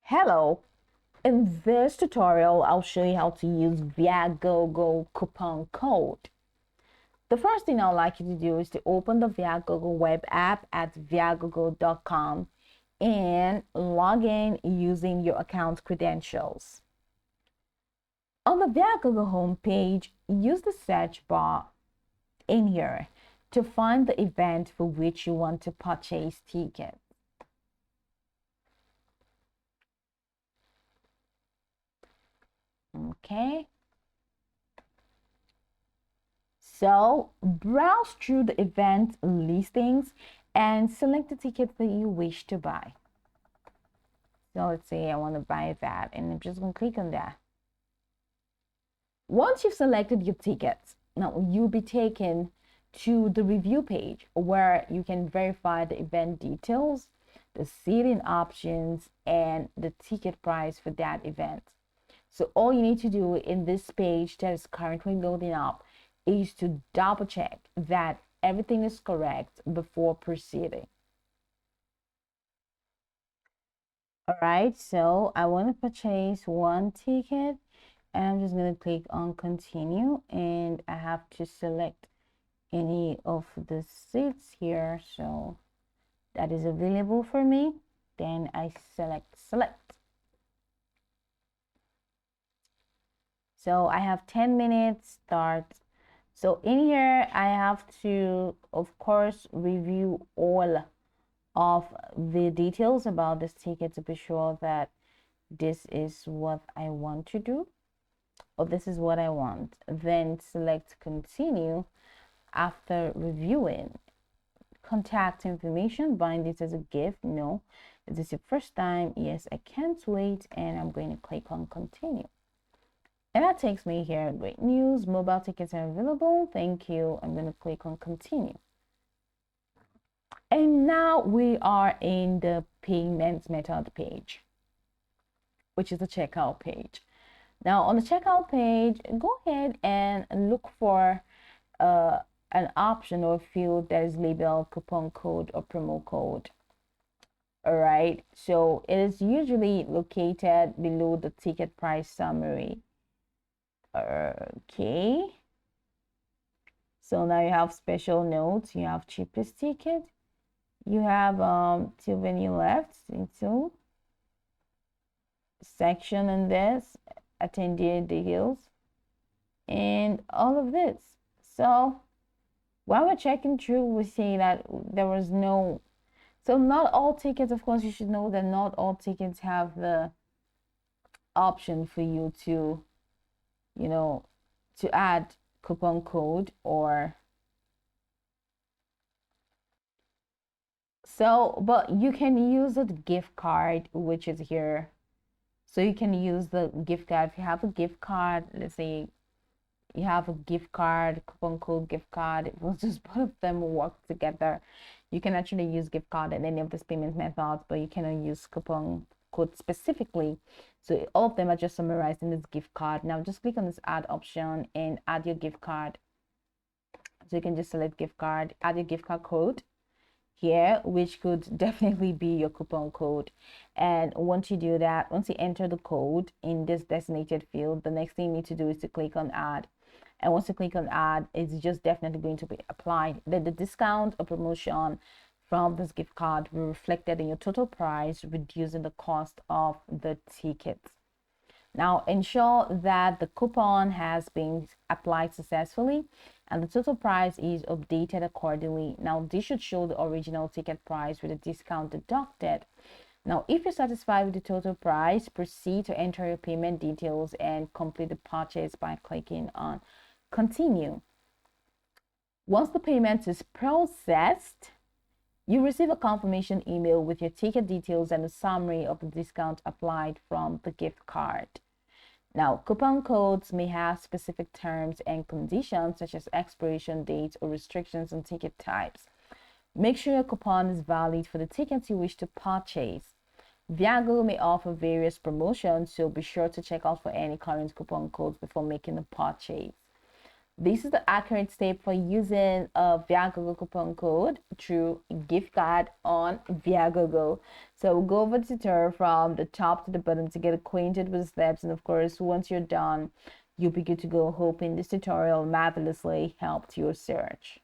Hello, in this tutorial, I'll show you how to use Viagogo coupon code. The first thing I'd like you to do is to open the Viagogo web app at viagogo.com and log in using your account credentials. On the Viagogo homepage, use the search bar in here to find the event for which you want to purchase tickets. Okay. So browse through the event listings and select the ticket that you wish to buy. So let's say I want to buy that, and I'm just going to click on that. Once you've selected your tickets, now you'll be taken to the review page where you can verify the event details, the seating options, and the ticket price for that event. So all you need to do in this page that is currently loading up is to double check that everything is correct before proceeding. All right, so I want to purchase one ticket and I'm just going to click on continue, and I have to select any of the seats here so that is available for me. Then I select. So I have 10 minutes start. So in here, I have to, of course, review all of the details about this ticket to be sure that this is what I want to do, or this is what I want. Then select continue. After reviewing, contact information, buying this as a gift. No. Is this your first time? Yes, I can't wait. And I'm going to click on continue. And that takes me here. Great news. Mobile tickets are available. Thank you. I'm going to click on continue. And now we are in the payment method page, which is the checkout page. Now on the checkout page, go ahead and look for an option or field that is labeled coupon code or promo code. All right, so it is usually located below the ticket price summary. Okay, so now you have special notes, you have cheapest ticket, you have till venue left into section in this, attendee deals, and all of this. So while we're checking through, we see that there was no, so not all tickets, of course, you should know that not all tickets have the option for you to, to add coupon code or so, but you can use the gift card, which is here. So you can use the gift card. If you have a gift card, let's say you have a gift card, coupon code gift card, it will just both of them work together. You can actually use gift card in any of these payment methods, but you cannot use coupon code specifically. So all of them are just summarized in this gift card. Now just click on this add option and add your gift card. So you can just select gift card, add your gift card code here, which could definitely be your coupon code. And once you do that, once you enter the code in this designated field, the next thing you need to do is to click on add. And once you click on add, it's just definitely going to be applied. Then the discount or promotion from this gift card will be reflected in your total price, reducing the cost of the tickets. Now ensure that the coupon has been applied successfully and the total price is updated accordingly. Now this should show the original ticket price with a discount deducted. Now if you're satisfied with the total price, proceed to enter your payment details and complete the purchase by clicking on continue. Once the payment is processed, you receive a confirmation email with your ticket details and a summary of the discount applied from the gift card. Now, coupon codes may have specific terms and conditions such as expiration dates or restrictions on ticket types. Make sure your coupon is valid for the tickets you wish to purchase. Viagogo may offer various promotions, so be sure to check out for any current coupon codes before making a purchase. This is the accurate step for using a Viagogo coupon code through gift card on Viagogo. So go over the tutorial from the top to the bottom to get acquainted with the steps. And of course, once you're done, you'll be good to go. Hoping this tutorial marvelously helped your search.